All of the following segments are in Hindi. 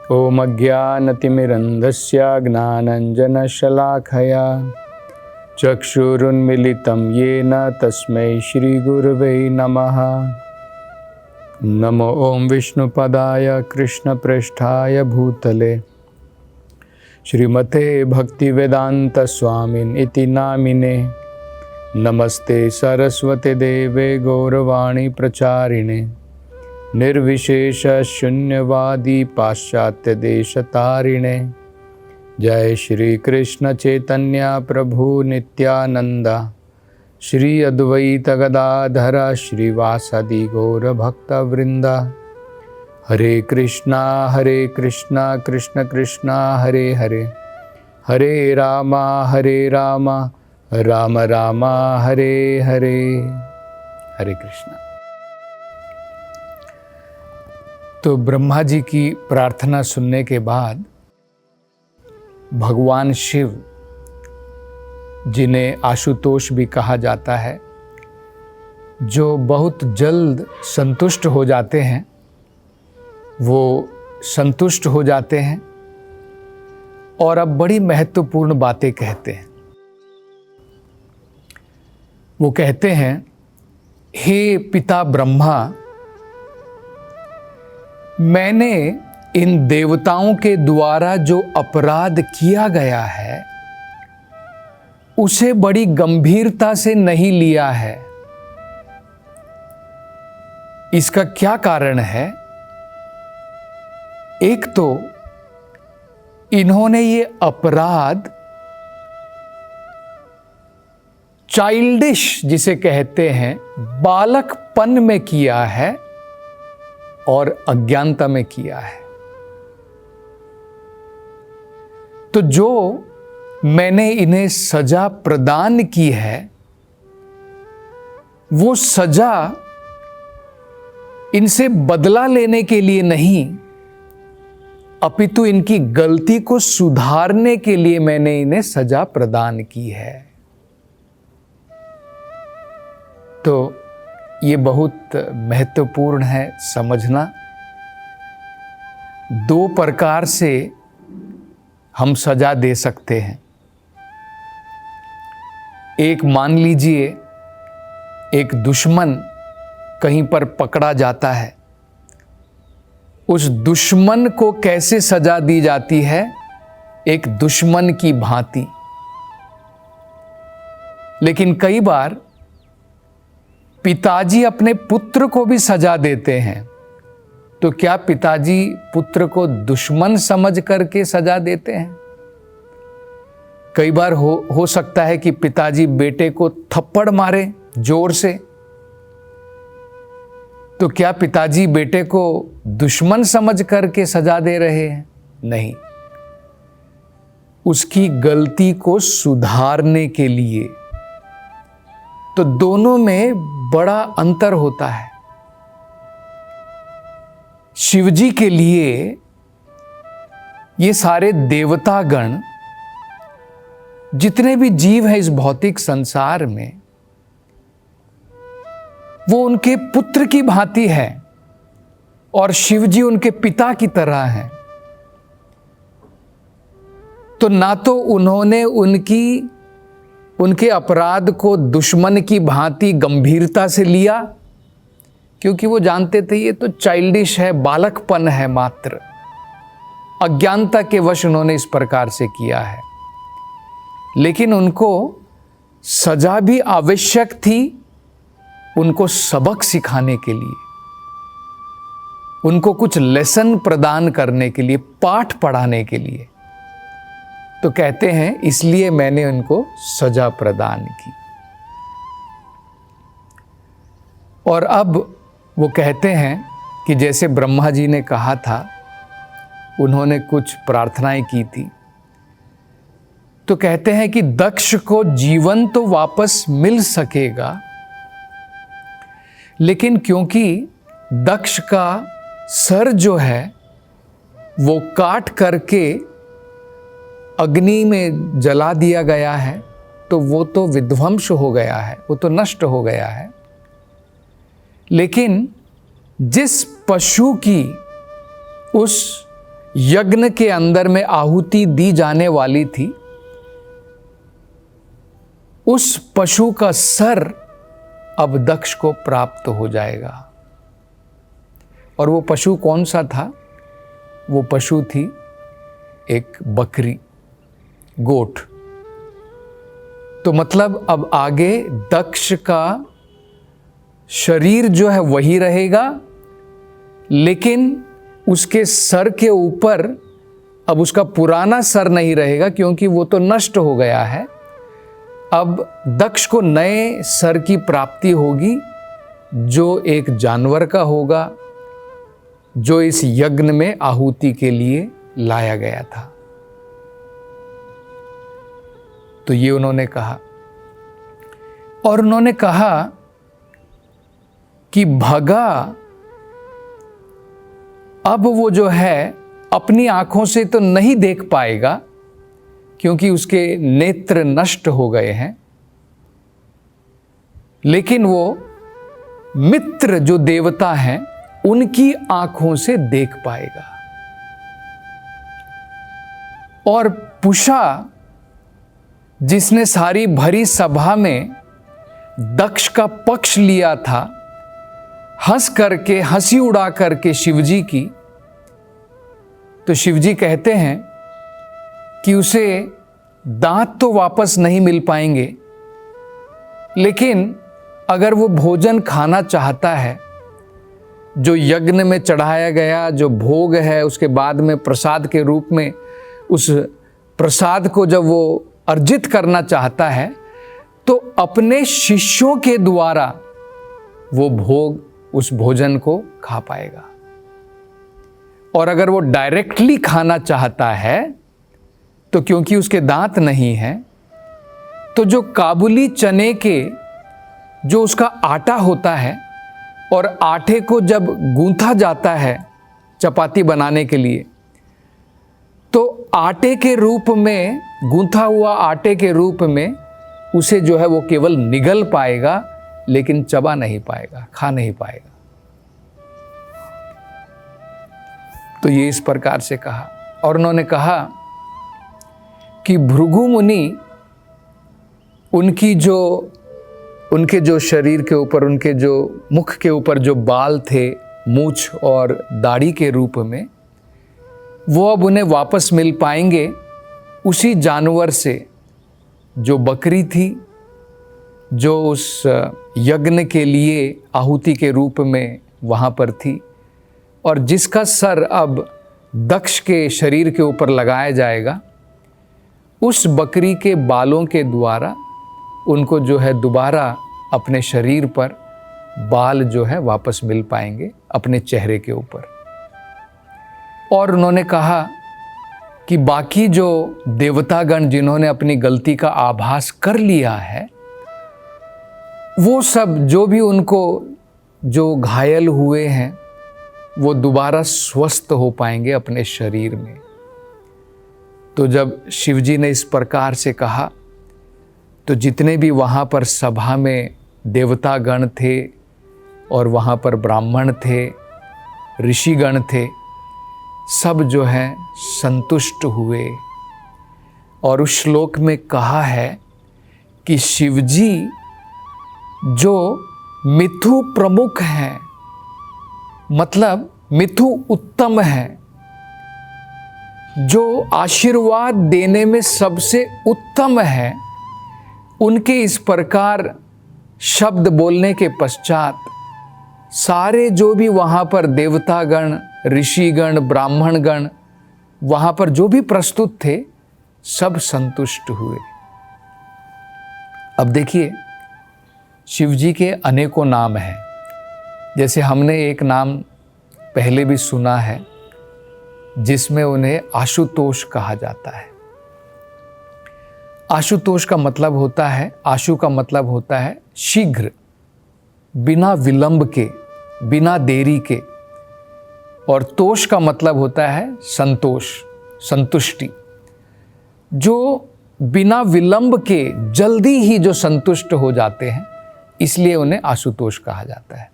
ओम अज्ञानतिमिरन्धस्य ज्ञानाञ्जनशलाखया चक्षुरुन्मीलितं येन तस्मै श्रीगुरवे नमः। नमो ओम विष्णुपदाय कृष्णप्रेष्ठाय भूतले श्रीमते भक्तिवेदान्तस्वामिन् इति नामिने। नमस्ते सरस्वती देवे गौरवाणी प्रचारिणे निर्विशेष शून्यवादी पाश्चात्य देशतारिणे। जय श्री कृष्ण चैतन्य प्रभु नित्यानंदा श्री अद्वैत गदाधर श्रीवासादि गौर भक्तवृंदा। हरे कृष्णा कृष्ण कृष्णा हरे हरे, हरे राम राम राम हरे हरे। हरे कृष्णा। तो ब्रह्मा जी की प्रार्थना सुनने के बाद भगवान शिव, जिन्हें आशुतोष भी कहा जाता है, जो बहुत जल्द संतुष्ट हो जाते हैं, वो संतुष्ट हो जाते हैं और अब बड़ी महत्वपूर्ण बातें कहते हैं। वो कहते हैं, हे पिता ब्रह्मा, मैंने इन देवताओं के द्वारा जो अपराध किया गया है उसे बड़ी गंभीरता से नहीं लिया है। इसका क्या कारण है? एक तो इन्होंने ये अपराध चाइल्डिश जिसे कहते हैं, बालकपन में किया है और अज्ञानता में किया है। तो जो मैंने इन्हें सजा प्रदान की है, वो सजा इनसे बदला लेने के लिए नहीं, अपितु इनकी गलती को सुधारने के लिए मैंने इन्हें सजा प्रदान की है। तो ये बहुत महत्वपूर्ण है समझना। दो प्रकार से हम सजा दे सकते हैं। एक, मान लीजिए एक दुश्मन कहीं पर पकड़ा जाता है, उस दुश्मन को कैसे सजा दी जाती है? एक दुश्मन की भांति। लेकिन कई बार पिताजी अपने पुत्र को भी सजा देते हैं। तो क्या पिताजी पुत्र को दुश्मन समझ करके सजा देते हैं? कई बार हो सकता है कि पिताजी बेटे को थप्पड़ मारे जोर से। तो क्या पिताजी बेटे को दुश्मन समझ करके सजा दे रहे हैं? नहीं, उसकी गलती को सुधारने के लिए। तो दोनों में बड़ा अंतर होता है। शिवजी के लिए ये सारे देवतागण, जितने भी जीव हैं इस भौतिक संसार में, वो उनके पुत्र की भांति है और शिवजी उनके पिता की तरह हैं। तो ना तो उन्होंने उनके अपराध को दुश्मन की भांति गंभीरता से लिया, क्योंकि वो जानते थे ये तो चाइल्डिश है, बालकपन है मात्र। अज्ञानता के वश उन्होंने इस प्रकार से किया है। लेकिन उनको सजा भी आवश्यक थी, उनको सबक सिखाने के लिए, उनको कुछ लेसन प्रदान करने के लिए, पाठ पढ़ाने के लिए। तो कहते हैं, इसलिए मैंने उनको सजा प्रदान की। और अब वो कहते हैं कि जैसे ब्रह्मा जी ने कहा था, उन्होंने कुछ प्रार्थनाएं की थी। तो कहते हैं कि दक्ष को जीवन तो वापस मिल सकेगा, लेकिन क्योंकि दक्ष का सर जो है वो काट करके अग्नि में जला दिया गया है, तो वो तो विध्वंस हो गया है, वो तो नष्ट हो गया है। लेकिन जिस पशु की उस यज्ञ के अंदर में आहुति दी जाने वाली थी, उस पशु का सर अब दक्ष को प्राप्त हो जाएगा। और वो पशु कौन सा था? वो पशु थी एक बकरी, गोट। तो मतलब अब आगे दक्ष का शरीर जो है वही रहेगा, लेकिन उसके सर के ऊपर अब उसका पुराना सर नहीं रहेगा, क्योंकि वो तो नष्ट हो गया है। अब दक्ष को नए सर की प्राप्ति होगी, जो एक जानवर का होगा, जो इस यज्ञ में आहुति के लिए लाया गया था। तो ये उन्होंने कहा, और उन्होंने कहा कि भगा अब वो जो है अपनी आंखों से तो नहीं देख पाएगा, क्योंकि उसके नेत्र नष्ट हो गए हैं, लेकिन वो मित्र जो देवता हैं उनकी आंखों से देख पाएगा। और पुषा, जिसने सारी भरी सभा में दक्ष का पक्ष लिया था, हंस करके, हंसी उड़ा करके शिवजी की, तो शिवजी कहते हैं कि उसे दांत तो वापस नहीं मिल पाएंगे, लेकिन अगर वो भोजन खाना चाहता है, जो यज्ञ में चढ़ाया गया जो भोग है, उसके बाद में प्रसाद के रूप में उस प्रसाद को जब वो अर्जित करना चाहता है, तो अपने शिष्यों के द्वारा वो भोग, उस भोजन को खा पाएगा। और अगर वो डायरेक्टली खाना चाहता है, तो क्योंकि उसके दांत नहीं हैं, तो जो काबुली चने के जो उसका आटा होता है, और आटे को जब गूंथा जाता है चपाती बनाने के लिए, तो आटे के रूप में, गूंथा हुआ आटे के रूप में उसे जो है वो केवल निगल पाएगा, लेकिन चबा नहीं पाएगा, खा नहीं पाएगा। तो ये इस प्रकार से कहा। और उन्होंने कहा कि भृगु मुनि, उनके जो शरीर के ऊपर, उनके जो मुख के ऊपर जो बाल थे, मूछ और दाढ़ी के रूप में, वो अब उन्हें वापस मिल पाएंगे उसी जानवर से, जो बकरी थी, जो उस यज्ञ के लिए आहुति के रूप में वहाँ पर थी, और जिसका सर अब दक्ष के शरीर के ऊपर लगाया जाएगा। उस बकरी के बालों के द्वारा उनको जो है दोबारा अपने शरीर पर बाल जो है वापस मिल पाएंगे अपने चेहरे के ऊपर। और उन्होंने कहा कि बाकी जो देवतागण जिन्होंने अपनी गलती का आभास कर लिया है, वो सब जो भी उनको जो घायल हुए हैं, वो दोबारा स्वस्थ हो पाएंगे अपने शरीर में। तो जब शिवजी ने इस प्रकार से कहा, तो जितने भी वहाँ पर सभा में देवतागण थे, और वहाँ पर ब्राह्मण थे, ऋषिगण थे, सब जो हैं संतुष्ट हुए। और उस श्लोक में कहा है कि शिवजी जो मिथु प्रमुख हैं, मतलब मिथु उत्तम है, जो आशीर्वाद देने में सबसे उत्तम है, उनके इस प्रकार शब्द बोलने के पश्चात सारे जो भी वहाँ पर देवतागण, ऋषिगण, ब्राह्मणगण वहाँ पर जो भी प्रस्तुत थे, सब संतुष्ट हुए। अब देखिए, शिवजी के अनेकों नाम हैं। जैसे हमने एक नाम पहले भी सुना है, जिसमें उन्हें आशुतोष कहा जाता है। आशुतोष का मतलब होता है, आशु का मतलब होता है शीघ्र, बिना विलंब के, बिना देरी के। और तोष का मतलब होता है संतोष, संतुष्टि। जो बिना विलंब के जल्दी ही जो संतुष्ट हो जाते हैं, इसलिए उन्हें आशुतोष कहा जाता है।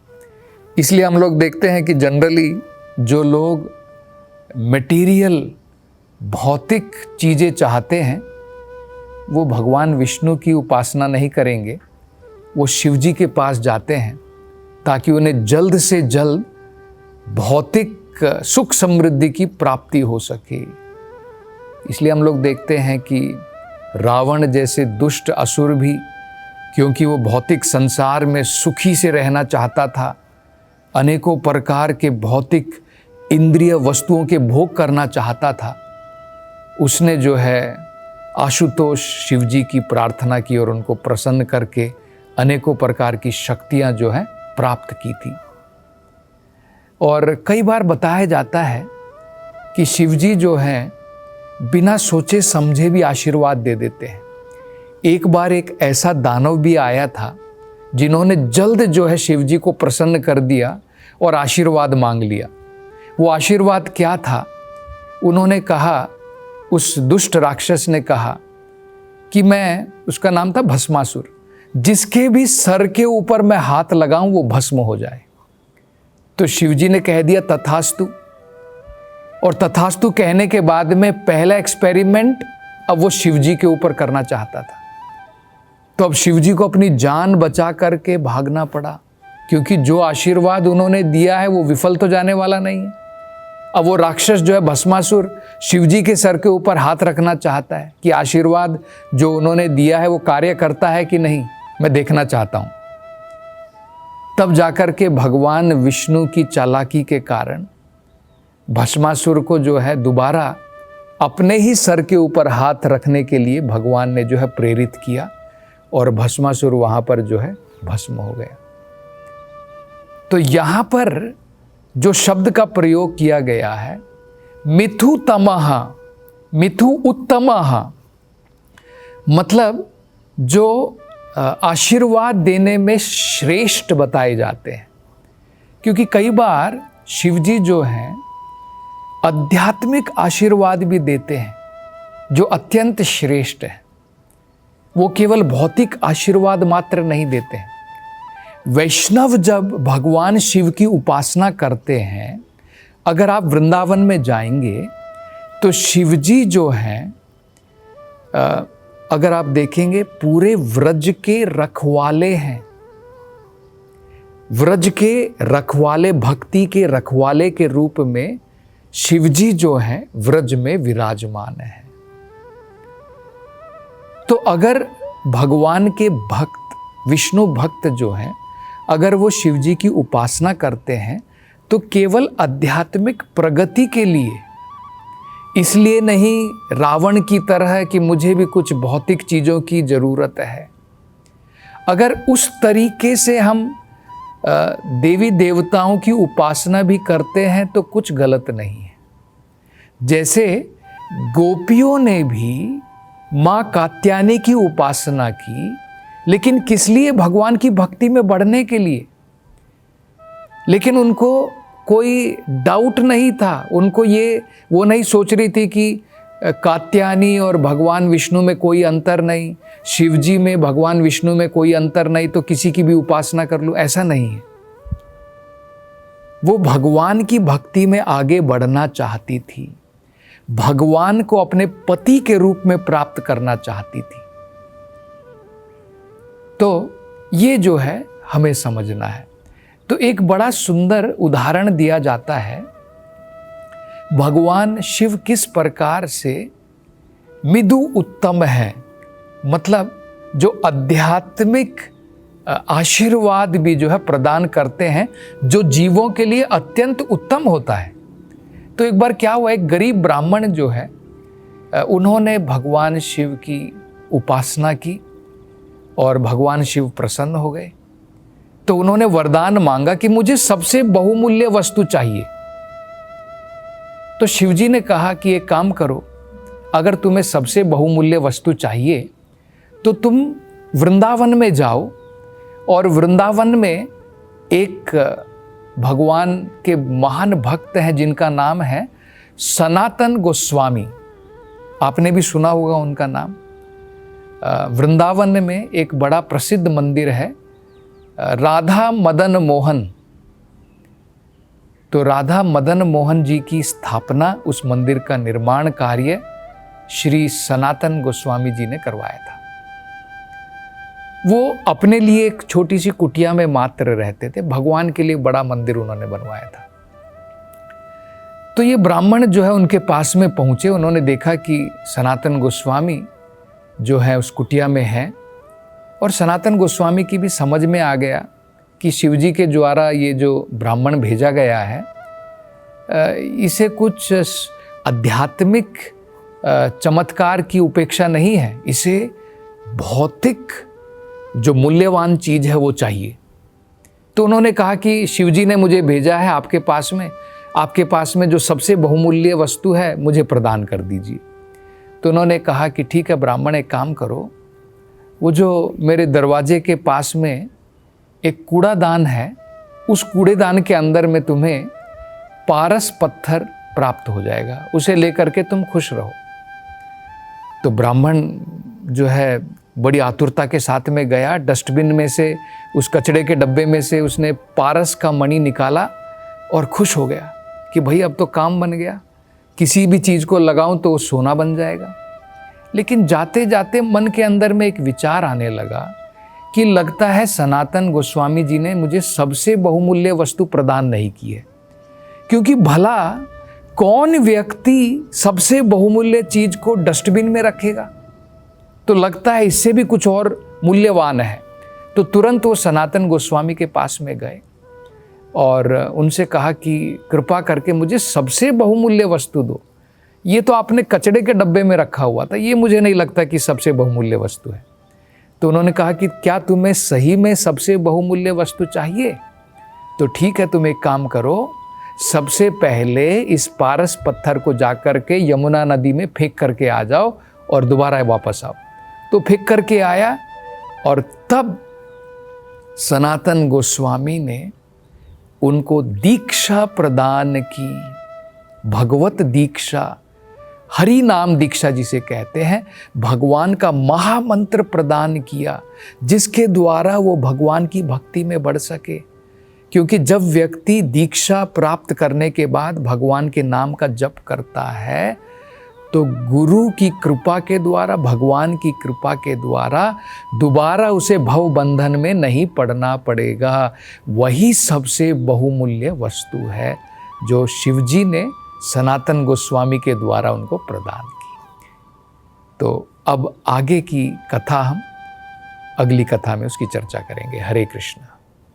इसलिए हम लोग देखते हैं कि जनरली जो लोग मटेरियल भौतिक चीज़ें चाहते हैं, वो भगवान विष्णु की उपासना नहीं करेंगे, वो शिव जी के पास जाते हैं ताकि उन्हें जल्द से जल्द भौतिक सुख समृद्धि की प्राप्ति हो सके। इसलिए हम लोग देखते हैं कि रावण जैसे दुष्ट असुर भी, क्योंकि वो भौतिक संसार में सुखी से रहना चाहता था, अनेकों प्रकार के भौतिक इंद्रिय वस्तुओं के भोग करना चाहता था, उसने जो है आशुतोष शिव जी की प्रार्थना की और उनको प्रसन्न करके अनेकों प्रकार की शक्तियां जो है प्राप्त की थी। और कई बार बताया जाता है कि शिव जी जो हैं बिना सोचे समझे भी आशीर्वाद दे देते हैं। एक बार एक ऐसा दानव भी आया था जिन्होंने जल्द जो है शिव जी को प्रसन्न कर दिया और आशीर्वाद मांग लिया। वो आशीर्वाद क्या था? उन्होंने कहा, उस दुष्ट राक्षस ने कहा कि मैं, उसका नाम था भस्मासुर, जिसके भी सर के ऊपर मैं हाथ लगाऊं वो भस्म हो जाए। तो शिवजी ने कह दिया तथास्तु, और तथास्तु कहने के बाद में पहला एक्सपेरिमेंट अब वो शिवजी के ऊपर करना चाहता था। तो अब शिवजी को अपनी जान बचा करके भागना पड़ा, क्योंकि जो आशीर्वाद उन्होंने दिया है वो विफल तो जाने वाला नहीं है। अब वो राक्षस जो है भस्मासुर शिवजी के सर के ऊपर हाथ रखना चाहता है कि आशीर्वाद जो उन्होंने दिया है वो कार्य करता है कि नहीं, मैं देखना चाहता हूं। तब जाकर के भगवान विष्णु की चालाकी के कारण भस्मासुर को जो है दोबारा अपने ही सर के ऊपर हाथ रखने के लिए भगवान ने जो है प्रेरित किया, और भस्मासुर वहां पर जो है भस्म हो गया। तो यहां पर जो शब्द का प्रयोग किया गया है मिथु तमः, मिथु उत्तमः, मतलब जो आशीर्वाद देने में श्रेष्ठ बताए जाते हैं। क्योंकि कई बार शिवजी जो हैं आध्यात्मिक आशीर्वाद भी देते हैं जो अत्यंत श्रेष्ठ है। वो केवल भौतिक आशीर्वाद मात्र नहीं देते हैं। वैष्णव जब भगवान शिव की उपासना करते हैं, अगर आप वृंदावन में जाएंगे तो शिवजी जो हैं, अगर आप देखेंगे पूरे व्रज के रखवाले हैं। व्रज के रखवाले, भक्ति के रखवाले के रूप में शिवजी जो हैं व्रज में विराजमान हैं। तो अगर भगवान के भक्त, विष्णु भक्त जो हैं, अगर वो शिवजी की उपासना करते हैं तो केवल आध्यात्मिक प्रगति के लिए, इसलिए नहीं रावण की तरह कि मुझे भी कुछ भौतिक चीज़ों की ज़रूरत है। अगर उस तरीके से हम देवी देवताओं की उपासना भी करते हैं तो कुछ गलत नहीं है। जैसे गोपियों ने भी माँ कात्यायनी की उपासना की, लेकिन किस लिए? भगवान की भक्ति में बढ़ने के लिए। लेकिन उनको कोई डाउट नहीं था, उनको वो नहीं सोच रही थी कि कात्यायनी और भगवान विष्णु में कोई अंतर नहीं, शिवजी में भगवान विष्णु में कोई अंतर नहीं, तो किसी की भी उपासना कर लूं, ऐसा नहीं है। वो भगवान की भक्ति में आगे बढ़ना चाहती थी, भगवान को अपने पति के रूप में प्राप्त करना चाहती थी। तो ये जो है हमें समझना है। तो एक बड़ा सुंदर उदाहरण दिया जाता है, भगवान शिव किस प्रकार से मिदु उत्तम है, मतलब जो आध्यात्मिक आशीर्वाद भी जो है प्रदान करते हैं, जो जीवों के लिए अत्यंत उत्तम होता है। तो एक बार क्या हुआ, एक गरीब ब्राह्मण जो है उन्होंने भगवान शिव की उपासना की और भगवान शिव प्रसन्न हो गए। तो उन्होंने वरदान मांगा कि मुझे सबसे बहुमूल्य वस्तु चाहिए। तो शिवजी ने कहा कि एक काम करो, अगर तुम्हें सबसे बहुमूल्य वस्तु चाहिए तो तुम वृंदावन में जाओ, और वृंदावन में एक भगवान के महान भक्त हैं जिनका नाम है सनातन गोस्वामी। आपने भी सुना होगा उनका नाम। वृंदावन में एक बड़ा प्रसिद्ध मंदिर है, राधा मदन मोहन। तो राधा मदन मोहन जी की स्थापना, उस मंदिर का निर्माण कार्य श्री सनातन गोस्वामी जी ने करवाया था। वो अपने लिए एक छोटी सी कुटिया में मात्र रहते थे, भगवान के लिए बड़ा मंदिर उन्होंने बनवाया था। तो ये ब्राह्मण जो है उनके पास में पहुंचे, उन्होंने देखा कि सनातन गोस्वामी जो है उस कुटिया में है, और सनातन गोस्वामी की भी समझ में आ गया कि शिवजी के द्वारा ये जो ब्राह्मण भेजा गया है, इसे कुछ आध्यात्मिक चमत्कार की उपेक्षा नहीं है, इसे भौतिक जो मूल्यवान चीज़ है वो चाहिए। तो उन्होंने कहा कि शिवजी ने मुझे भेजा है आपके पास में जो सबसे बहुमूल्य वस्तु है मुझे प्रदान कर दीजिए। तो उन्होंने कहा कि ठीक है ब्राह्मण, एक काम करो, वो जो मेरे दरवाजे के पास में एक कूड़ादान है, उस कूड़ेदान के अंदर में तुम्हें पारस पत्थर प्राप्त हो जाएगा, उसे लेकर के तुम खुश रहो। तो ब्राह्मण जो है बड़ी आतुरता के साथ में गया, डस्टबिन में से, उस कचड़े के डब्बे में से उसने पारस का मणि निकाला और खुश हो गया कि भाई अब तो काम बन गया, किसी भी चीज़ को लगाऊं तो वो सोना बन जाएगा। लेकिन जाते जाते मन के अंदर में एक विचार आने लगा कि लगता है सनातन गोस्वामी जी ने मुझे सबसे बहुमूल्य वस्तु प्रदान नहीं की है, क्योंकि भला कौन व्यक्ति सबसे बहुमूल्य चीज को डस्टबिन में रखेगा, तो लगता है इससे भी कुछ और मूल्यवान है। तो तुरंत वो सनातन गोस्वामी के पास में गए और उनसे कहा कि कृपा करके मुझे सबसे बहुमूल्य वस्तु दो, ये तो आपने कचड़े के डब्बे में रखा हुआ था, ये मुझे नहीं लगता कि सबसे बहुमूल्य वस्तु है। तो उन्होंने कहा कि क्या तुम्हें सही में सबसे बहुमूल्य वस्तु चाहिए? तो ठीक है, तुम एक काम करो, सबसे पहले इस पारस पत्थर को जाकर के यमुना नदी में फेंक करके आ जाओ और दोबारा वापस आओ। तो फेंक करके आया और तब सनातन गोस्वामी ने उनको दीक्षा प्रदान की, भगवत दीक्षा, हरि नाम दीक्षा जिसे कहते हैं, भगवान का महामंत्र प्रदान किया, जिसके द्वारा वो भगवान की भक्ति में बढ़ सके। क्योंकि जब व्यक्ति दीक्षा प्राप्त करने के बाद भगवान के नाम का जप करता है तो गुरु की कृपा के द्वारा, भगवान की कृपा के द्वारा दोबारा उसे भव बंधन में नहीं पड़ना पड़ेगा। वही सबसे बहुमूल्य वस्तु है जो शिवजी ने सनातन गोस्वामी के द्वारा उनको प्रदान की। तो अब आगे की कथा हम अगली कथा में उसकी चर्चा करेंगे। हरे कृष्ण।